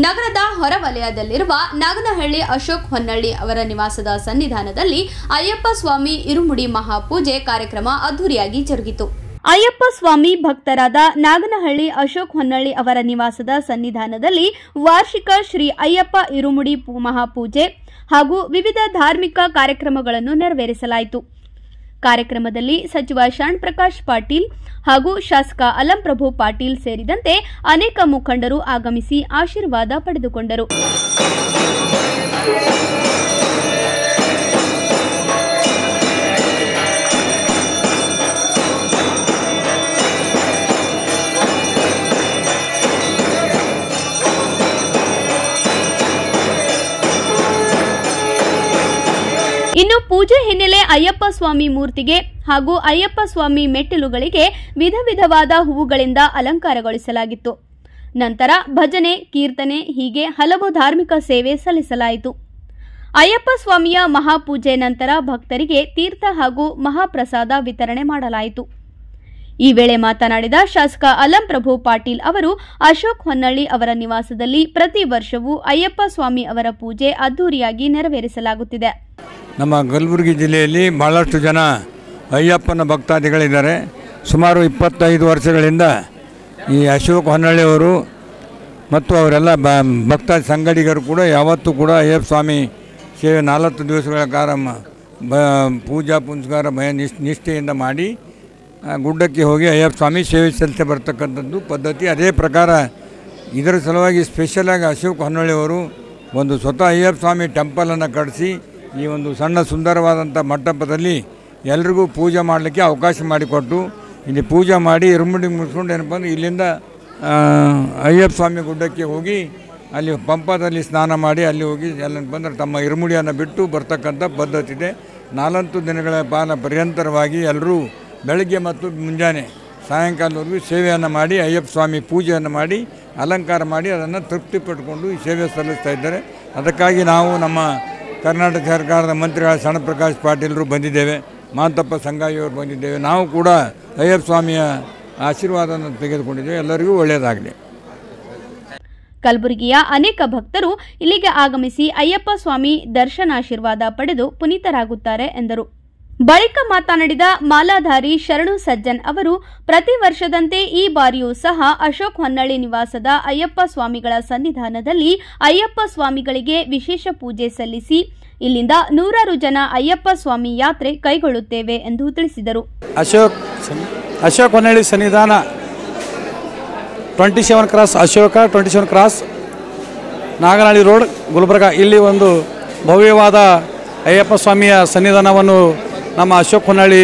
ನಗರದ ಹೊರವಲಯದಲ್ಲಿರುವ ನಾಗನಹಳ್ಳಿ ಅಶೋಕ್ ಹೊನ್ನಳ್ಳಿ ಅವರ ನಿವಾಸದ ಸನ್ನಿಧಾನದಲ್ಲಿ ಅಯ್ಯಪ್ಪ ಸ್ವಾಮಿ ಇರುಮುಡಿ ಮಹಾಪೂಜೆ ಕಾರ್ಯಕ್ರಮ ಅದ್ದೂರಿಯಾಗಿ ಜರುಗಿತು. ಅಯ್ಯಪ್ಪ ಸ್ವಾಮಿ ಭಕ್ತರಾದ ನಾಗನಹಳ್ಳಿ ಅಶೋಕ್ ಹೊನ್ನಳ್ಳಿ ಅವರ ನಿವಾಸದ ಸನ್ನಿಧಾನದಲ್ಲಿ ವಾರ್ಷಿಕ ಶ್ರೀ ಅಯ್ಯಪ್ಪ ಇರುಮುಡಿ ಮಹಾಪೂಜೆ ಹಾಗೂ ವಿವಿಧ ಧಾರ್ಮಿಕ ಕಾರ್ಯಕ್ರಮಗಳನ್ನು ನೆರವೇರಿಸಲಾಯಿತು. ಕಾರ್ಯಕ್ರಮದಲ್ಲಿ ಸಚಿವ ಶಾಣ್ ಪ್ರಕಾಶ್ ಪಾಟೀಲ್ ಹಾಗೂ ಶಾಸಕ ಅಲಂಪ್ರಭು ಪಾಟೀಲ್ ಸೇರಿದಂತೆ ಅನೇಕ ಮುಖಂಡರು ಆಗಮಿಸಿ ಆಶೀರ್ವಾದ ಪಡೆದುಕೊಂಡರು. ಇನ್ನು ಪೂಜೆ ಹಿನ್ನೆಲೆ ಅಯ್ಯಪ್ಪ ಸ್ವಾಮಿ ಮೂರ್ತಿಗೆ ಹಾಗೂ ಅಯ್ಯಪ್ಪ ಸ್ವಾಮಿ ಮೆಟ್ಟಿಲುಗಳಿಗೆ ವಿಧ ವಿಧವಾದ ಹೂವುಗಳಿಂದ ಅಲಂಕಾರಗೊಳಿಸಲಾಗಿತ್ತು. ನಂತರ ಭಜನೆ, ಕೀರ್ತನೆ ಹೀಗೆ ಹಲವು ಧಾರ್ಮಿಕ ಸೇವೆ ಸಲ್ಲಿಸಲಾಯಿತು. ಅಯ್ಯಪ್ಪ ಸ್ವಾಮಿಯ ಮಹಾಪೂಜೆ ನಂತರ ಭಕ್ತರಿಗೆ ತೀರ್ಥ ಹಾಗೂ ಮಹಾಪ್ರಸಾದ ವಿತರಣೆ ಮಾಡಲಾಯಿತು. ಈ ವೇಳೆ ಮಾತನಾಡಿದ ಶಾಸಕ ಅಲಂಪ್ರಭು ಪಾಟೀಲ್ ಅವರು ಅಶೋಕ್ ಹೊನ್ನಳ್ಳಿ ಅವರ ನಿವಾಸದಲ್ಲಿ ಪ್ರತಿ ವರ್ಷವೂ ಅಯ್ಯಪ್ಪ ಸ್ವಾಮಿ ಅವರ ಪೂಜೆ ಅದ್ದೂರಿಯಾಗಿ ನೆರವೇರಿಸಲಾಗುತ್ತಿದೆ. ನಮ್ಮ ಕಲಬುರಗಿ ಜಿಲ್ಲೆಯಲ್ಲಿ ಬಹಳಷ್ಟು ಜನ ಅಯ್ಯಪ್ಪನ ಭಕ್ತಾದಿಗಳಿದ್ದಾರೆ. ಸುಮಾರು 25 ವರ್ಷಗಳಿಂದ ಈ ಅಶೋಕ್ ಹೊನ್ನಳ್ಳಿಯವರು ಮತ್ತು ಅವರೆಲ್ಲ ಭಕ್ತಾದಿ ಸಂಗಡಿಗರು ಕೂಡ ಯಾವತ್ತೂ ಕೂಡ ಅಯ್ಯಪ್ಪ ಸ್ವಾಮಿ ಸೇವೆ 40 ದಿವಸಗಳ ಕಾಲ ಪೂಜಾ ಪುನಸ್ಕಾರ ನಿಷ್ಠೆಯಿಂದ ಮಾಡಿ ಗುಡ್ಡಕ್ಕೆ ಹೋಗಿ ಅಯ್ಯಪ್ಪ ಸ್ವಾಮಿ ಸೇವೆ ಸಲ್ಲಿಸಿ ಬರ್ತಕ್ಕಂಥದ್ದು ಪದ್ಧತಿ. ಅದೇ ಪ್ರಕಾರ ಇದರ ಸಲುವಾಗಿ ಸ್ಪೆಷಲಾಗಿ ಅಶೋಕ್ ಹೊನ್ನಳ್ಳಿಯವರು ಒಂದು ಸ್ವತಃ ಅಯ್ಯಪ್ಪ ಸ್ವಾಮಿ ಟೆಂಪಲನ್ನು ಕಟ್ಟಿಸಿ ಈ ಒಂದು ಸಣ್ಣ ಸುಂದರವಾದಂಥ ಮಂಟಪದಲ್ಲಿ ಎಲ್ರಿಗೂ ಪೂಜೆ ಮಾಡಲಿಕ್ಕೆ ಅವಕಾಶ ಮಾಡಿಕೊಟ್ಟು ಇಲ್ಲಿ ಪೂಜೆ ಮಾಡಿ ಇರುಮುಡಿ ಮುಗಿಸ್ಕೊಂಡು ಏನಪ್ಪ ಅಂದರೆ ಇಲ್ಲಿಂದ ಅಯ್ಯಪ್ಪ ಸ್ವಾಮಿ ಗುಡ್ಡಕ್ಕೆ ಹೋಗಿ ಅಲ್ಲಿ ಪಂಪದಲ್ಲಿ ಸ್ನಾನ ಮಾಡಿ ಅಲ್ಲಿ ಹೋಗಿ ಏನಪ್ಪ ಅಂದರೆ ತಮ್ಮ ಇರುಮುಡಿಯನ್ನು ಬಿಟ್ಟು ಬರ್ತಕ್ಕಂಥ ಪದ್ಧತಿ ಇದೆ. 4 ದಿನಗಳ ಕಾಲ ಪರ್ಯಂತರವಾಗಿ ಎಲ್ಲರೂ ಬೆಳಗ್ಗೆ ಮತ್ತು ಮುಂಜಾನೆ ಸಾಯಂಕಾಲವರೆಗೂ ಸೇವೆಯನ್ನು ಮಾಡಿ ಅಯ್ಯಪ್ಪ ಸ್ವಾಮಿ ಪೂಜೆಯನ್ನು ಮಾಡಿ ಅಲಂಕಾರ ಮಾಡಿ ಅದನ್ನು ತೃಪ್ತಿಪಟ್ಟುಕೊಂಡು ಈ ಸೇವೆ ಸಲ್ಲಿಸ್ತಾ ಇದ್ದಾರೆ. ಅದಕ್ಕಾಗಿ ನಾವು ನಮ್ಮ ಕರ್ನಾಟಕ ಸರ್ಕಾರದ ಮಂತ್ರಿಗಳ ಶಾಣ್ ಪ್ರಕಾಶ್ ಪಾಟೀಲರು ಬಂದಿದ್ದೇವೆ, ಮಾಂತಪ್ಪ ಸಂಗಾಯಿಯವರು ಬಂದಿದ್ದೇವೆ. ನಾವು ಕೂಡ ಅಯ್ಯಪ್ಪ ಸ್ವಾಮಿಯ ಆಶೀರ್ವಾದವನ್ನು ತೆಗೆದುಕೊಂಡಿದ್ದೇವೆ. ಎಲ್ಲರಿಗೂ ಒಳ್ಳೆಯದಾಗಲಿ. ಕಲಬುರಗಿಯ ಅನೇಕ ಭಕ್ತರು ಇಲ್ಲಿಗೆ ಆಗಮಿಸಿ ಅಯ್ಯಪ್ಪ ಸ್ವಾಮಿ ದರ್ಶನಾಶೀರ್ವಾದ ಪಡೆದು ಪುನೀತರಾಗುತ್ತಾರೆ ಎಂದರು. ಬಳಿಕ ಮಾತನಾಡಿದ ಮಾಲಾಧಾರಿ ಶರಣು ಸಜ್ಜನ್ ಅವರು ಪ್ರತಿ ವರ್ಷದಂತೆ ಈ ಬಾರಿಯೂ ಸಹ ಅಶೋಕ್ ಹೊನ್ನಳ್ಳಿ ನಿವಾಸದ ಅಯ್ಯಪ್ಪ ಸ್ವಾಮಿಗಳ ಸನ್ನಿಧಾನದಲ್ಲಿ ಅಯ್ಯಪ್ಪ ಸ್ವಾಮಿಗಳಿಗೆ ವಿಶೇಷ ಪೂಜೆ ಸಲ್ಲಿಸಿ ಇಲ್ಲಿಂದ 100 ಜನ ಅಯ್ಯಪ್ಪ ಸ್ವಾಮಿ ಯಾತ್ರೆ ಕೈಗೊಳ್ಳುತ್ತೇವೆ ಎಂದು ತಿಳಿಸಿದರು. ಅಶೋಕ್ ಹೊನ್ನಳ್ಳಿ ಸನ್ನಿಧಾನ 27 cross Ashoka 27 cross Naganahalli road Gulbarga ಇಲ್ಲಿ ಒಂದು ಭವ್ಯವಾದ ಅಯ್ಯಪ್ಪ ಸ್ವಾಮಿಯ ಸನ್ನಿಧಾನವನ್ನು ನಮ್ಮ ಅಶೋಕ್ ಹೊನ್ನಳ್ಳಿ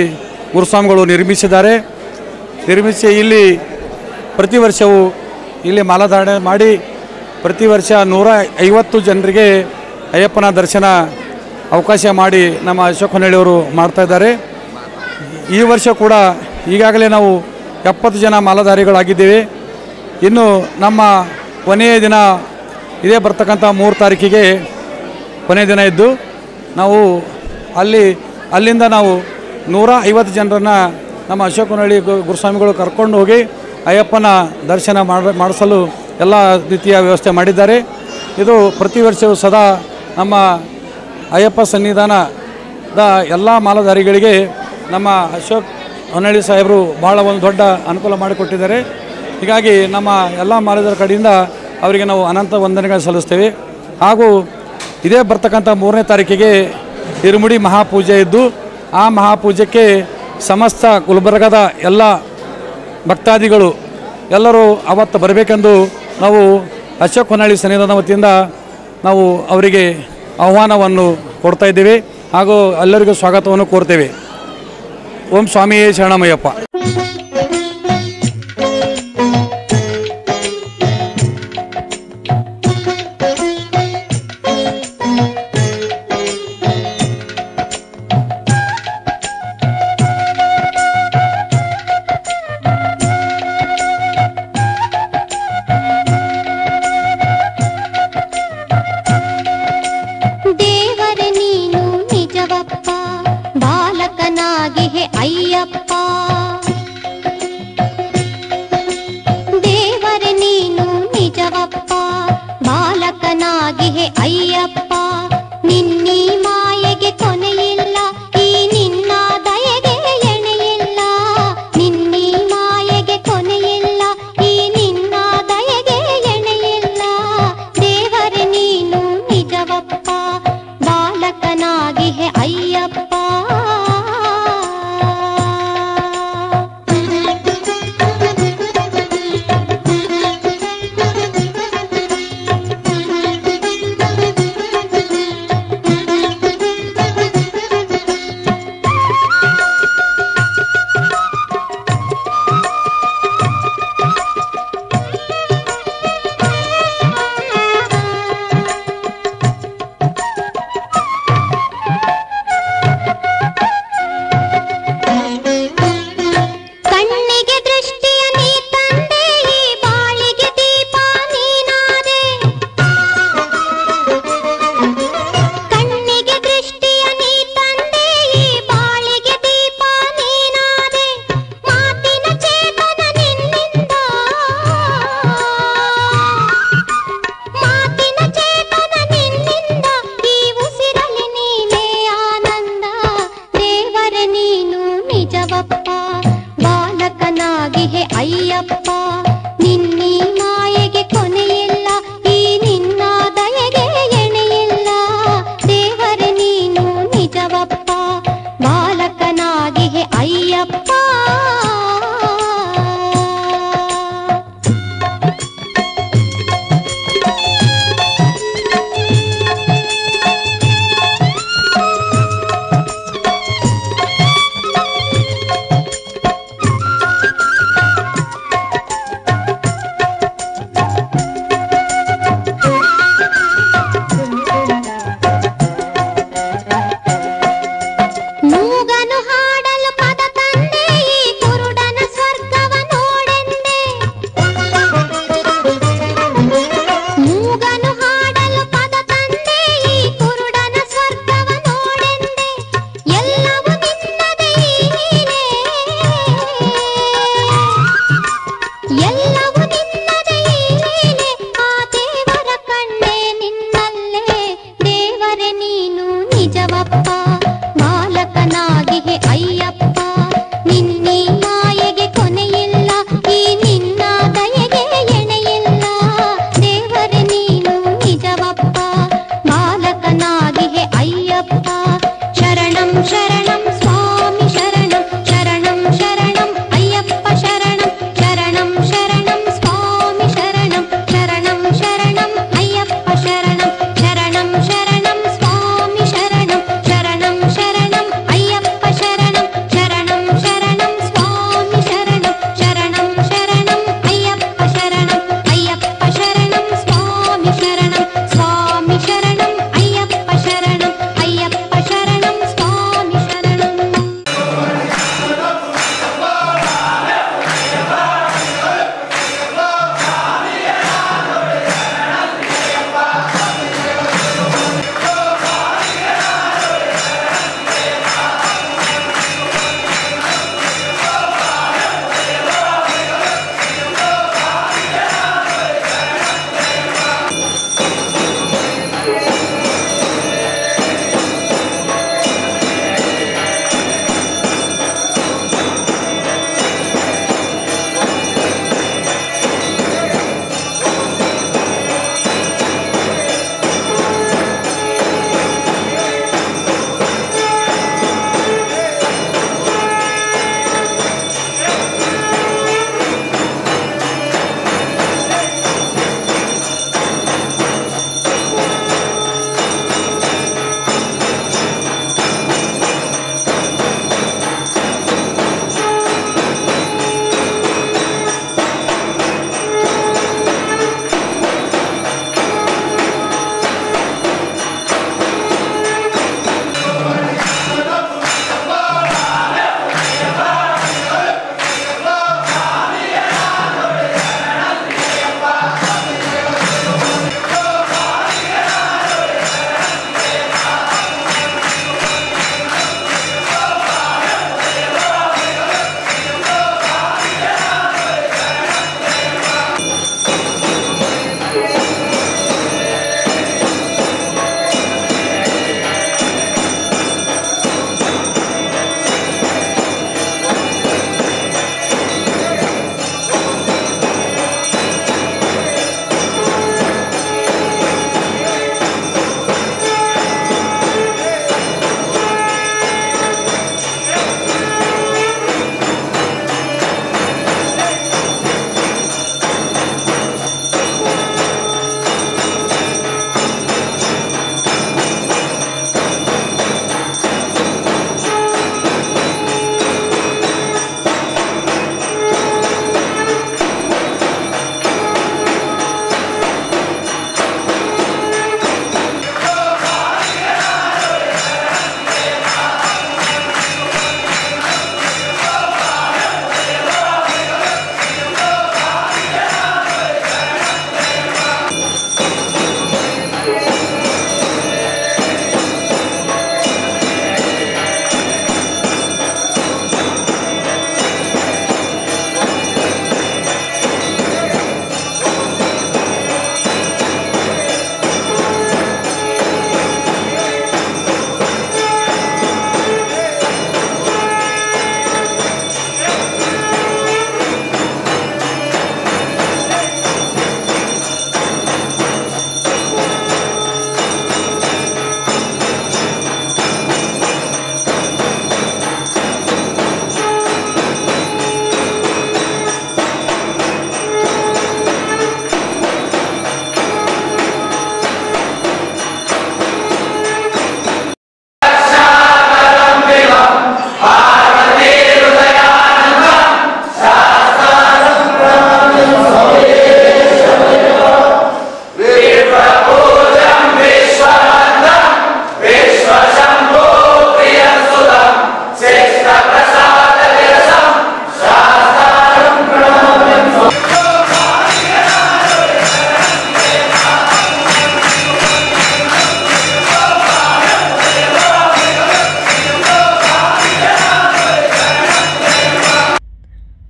ಗುರುಸ್ವಾಮಿಗಳು ನಿರ್ಮಿಸಿ ಇಲ್ಲಿ ಪ್ರತಿ ವರ್ಷವೂ ಇಲ್ಲಿ ಮಾಲಾಧಾರಣೆ ಮಾಡಿ ಪ್ರತಿ ವರ್ಷ 150 ಜನರಿಗೆ ಅಯ್ಯಪ್ಪನ ದರ್ಶನ ಅವಕಾಶ ಮಾಡಿ ನಮ್ಮ ಅಶೋಕ್ ಹೊನ್ನಳ್ಳಿಯವರು ಮಾಡ್ತಾಯಿದ್ದಾರೆ. ಈ ವರ್ಷ ಕೂಡ ಈಗಾಗಲೇ ನಾವು 70 ಜನ ಮಾಲಾಧಾರಿಗಳಾಗಿದ್ದೇವೆ. ಇನ್ನು ನಮ್ಮ ಕೊನೆಯ ದಿನ ಇದೇ ಬರ್ತಕ್ಕಂಥ 3 ತಾರೀಕಿಗೆ ಕೊನೆಯ ದಿನ ಇದ್ದು ನಾವು ಅಲ್ಲಿಂದ ನಾವು 150 ಜನರನ್ನು ನಮ್ಮ ಅಶೋಕ್ ಹೊನ್ನಳ್ಳಿ ಗುರುಸ್ವಾಮಿಗಳು ಕರ್ಕೊಂಡು ಹೋಗಿ ಅಯ್ಯಪ್ಪನ ದರ್ಶನ ಮಾಡಿಸಲು ಎಲ್ಲ ರೀತಿಯ ವ್ಯವಸ್ಥೆ ಮಾಡಿದ್ದಾರೆ. ಇದು ಪ್ರತಿ ವರ್ಷವೂ ಸದಾ ನಮ್ಮ ಅಯ್ಯಪ್ಪ ಸನ್ನಿಧಾನದ ಎಲ್ಲ ಮಾಲಾಧಾರಿಗಳಿಗೆ ನಮ್ಮ ಅಶೋಕ್ ಹೊನ್ನಳ್ಳಿ ಸಾಹೇಬರು ಭಾಳ ಒಂದು ದೊಡ್ಡ ಅನುಕೂಲ ಮಾಡಿಕೊಟ್ಟಿದ್ದಾರೆ. ಹೀಗಾಗಿ ನಮ್ಮ ಎಲ್ಲ ಮಾಲಾಧಾರ ಕಡೆಯಿಂದ ಅವರಿಗೆ ನಾವು ಅನಂತ ವಂದನೆಗಳು ಸಲ್ಲಿಸ್ತೇವೆ. ಹಾಗೂ ಇದೇ ಬರ್ತಕ್ಕಂಥ 3ನೇ ತಾರೀಕಿಗೆ ಇರುಮುಡಿ ಮಹಾಪೂಜೆ ಇದ್ದು ಆ ಮಹಾಪೂಜೆಗೆ ಸಮಸ್ತ ಗುಲ್ಬರ್ಗದ ಎಲ್ಲ ಭಕ್ತಾದಿಗಳು ಎಲ್ಲರೂ ಅವತ್ತು ಬರಬೇಕೆಂದು ನಾವು ಅಶೋಕ್ ಹೊನ್ನಳ್ಳಿ ಸನ್ನಿಧಾನ ವತಿಯಿಂದ ನಾವು ಅವರಿಗೆ ಆಹ್ವಾನವನ್ನು ಕೊಡ್ತಾ ಇದ್ದೇವೆ ಹಾಗೂ ಎಲ್ಲರಿಗೂ ಸ್ವಾಗತವನ್ನು ಕೋರ್ತೇವೆ. ಓಂ ಸ್ವಾಮಿಯೇ ಶರಣಮಯ್ಯಪ್ಪ. ಬಾಲಕನಾಗಿ ಹೇ ಅಯ್ಯಪ್ಪ ಬಾಲಕನಾಗಿಹೆ ಅಯ್ಯಪ್ಪ, ನಿನ್ನೀ ಮಾಯೆಗೆ ಕೊನೆಯಿಲ್ಲ, ಈ ನಿನ್ನ ದಯೆಗೆ ಎಣೆಯಿಲ್ಲ. ನಿನ್ನೀ ಮಾಯೆಗೆ ಕೊನೆಯಿಲ್ಲ, ಈ ನಿನ್ನ ದಯೆಗೆ ಎಣೆಯಿಲ್ಲ. ದೇವರೇ ನೀನು ನಿಜವಪ್ಪ, ಬಾಲಕನಾಗಿಹೆ ಅಯ್ಯಪ್ಪ.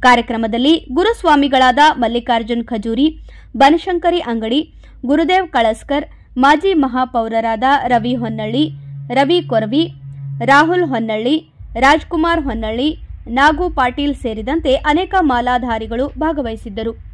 ಕಾರ್ಯಕ್ರಮದಲ್ಲಿ ಗುರುಸ್ವಾಮಿಗಳಾದ ಮಲ್ಲಿಕಾರ್ಜುನ್ ಖಜೂರಿ, ಬನಶಂಕರಿ ಅಂಗಡಿ, ಗುರುದೇವ್ ಕಳಸ್ಕರ್, ಮಾಜಿ ಮಹಾಪೌರರಾದ ರವಿ ಹೊನ್ನಳ್ಳಿ, ರವಿ ಕೊರವಿ, ರಾಹುಲ್ ಹೊನ್ನಳ್ಳಿ, ರಾಜ್ಕುಮಾರ್ ಹೊನ್ನಳ್ಳಿ, ನಾಗು ಪಾಟೀಲ್ ಸೇರಿದಂತೆ ಅನೇಕ ಮಾಲಾಧಾರಿಗಳು ಭಾಗವಹಿಸಿದ್ದರು.